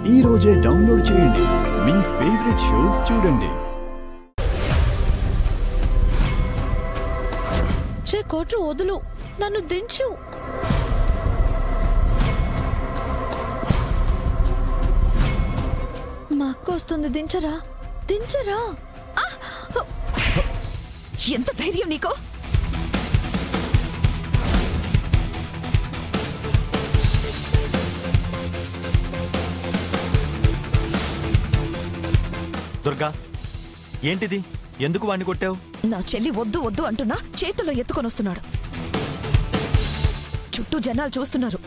ఈ రోజే డౌన్లోడ్ చేయండి. మీ ఫేవరెట్ షోస్ చూడండి. కోట్రు వదులు, నన్ను దించు. మా అక్క వస్తుంది, దించరా దించరా. ఎంత ధైర్యం నీకో? దుర్గా, ఏంటిది? ఎందుకు వాణ్ణి కొట్టావు? నా చెల్లి వద్దు వద్దు అంటున్నా చేతుల్లో ఎత్తుకొని వస్తున్నాడు. చుట్టూ జనాలు చూస్తున్నారు.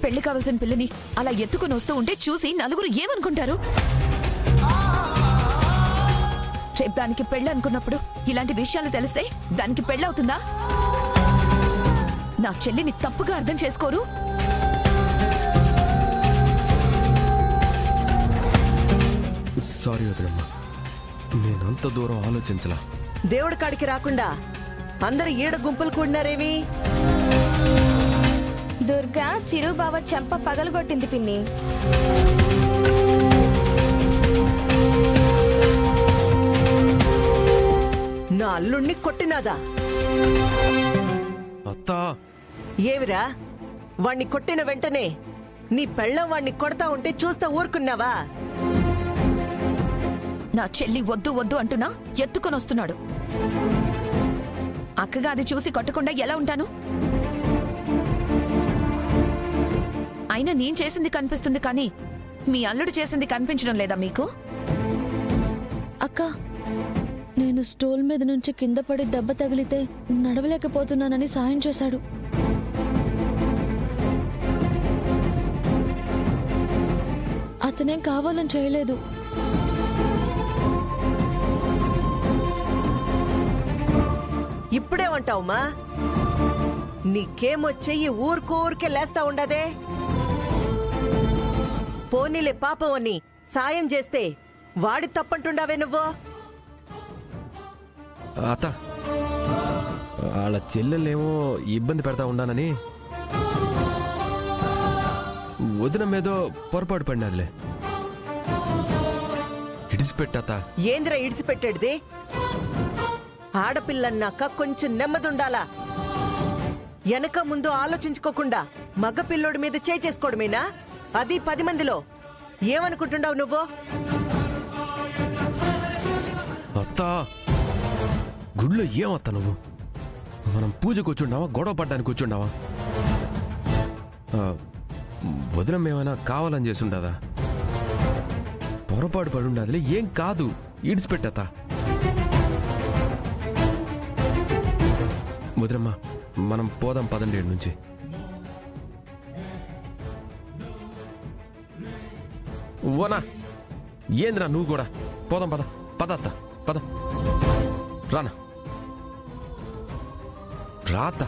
పెళ్లి కావాల్సిన పిల్లని అలా ఎత్తుకొని వస్తూ ఉంటే చూసి నలుగురు ఏమనుకుంటారు? రేపు దానికి పెళ్ళి అనుకున్నప్పుడు ఇలాంటి విషయాలు తెలిస్తే దానికి పెళ్ళవుతుందా? నా చెల్లిని తప్పుగా అర్థం చేసుకోరు. సారీ వదినమ్మా, నేనంత దూరం ఆలోచించలా. దేవుడి కాడికి రాకుండా అందరు ఈడ గుంపులు కూడినారేమి? దుర్గా చిరు బావ చెంప పగలగొట్టింది పిన్ని. నా అల్లుణ్ణి కొట్టినాదా? అత్తా, ఏవిరా, వాణ్ణి కొట్టిన వెంటనే నీ పెళ్ళం వాణ్ణి కొడతా ఉంటే చూస్తా ఊరుకున్నావా? నా చెల్లి వద్దు వద్దు అంటున్నా ఎత్తుకొని వస్తున్నాడు. అక్కగా అది చూసి కొట్టకుండా ఎలా ఉంటాను? అయినా నేను చేసింది కనిపిస్తుంది కానీ మీ అల్లుడు చేసింది కనిపించడం లేదా మీకు? అక్క, నేను స్టూల్ మీద నుంచి కింద పడి దెబ్బ తగిలితే నడవలేకపోతున్నానని సాయం చేశాడు. అతనేం కావాలని చేయలేదు. ఇప్పుడేమంటావుమా? నీకేమో చెయ్యి ఊరికే లేస్తా ఉండదే. పోనీలే పాపం అని సాయం చేస్తే వాడి తప్పంటుండావే నువ్వు. అత్త, వాళ్ళ చెల్లెళ్ళేమో ఇబ్బంది పెడతా ఉన్నానని వదిన మీదో పొరపాటు పడినదిలే. ఇడిసిపెట్టత. ఏంద్రా ఇడిసిపెట్టేది? ఆడపిల్లన్నాక కొంచెం నెమ్మదుండాలా. వెనక ముందు ఆలోచించుకోకుండా మగ పిల్లోడి మీద చేసుకోవడమేనా? అది 10 మందిలో. ఏమనుకుంటున్నావు నువ్వు? అత్తా, గుడిలో ఏమత్తా నువ్వు? మనం పూజ కూర్చుండావా, గొడవ పడ్డానికి కూర్చుండావా? వదినం ఏమైనా కావాలని చేసి ఉండదా? పొరపాటు పడి ఉండదులే, ఏం కాదు. ఈడ్చిపెట్టతా. వదినమ్మా, మనం పోదాం పదండి ఏడు నుంచి. ఓనా, ఏందిరా నువ్వు కూడా? పోదాం, పద పద అత్త, పద. రానా, రాత.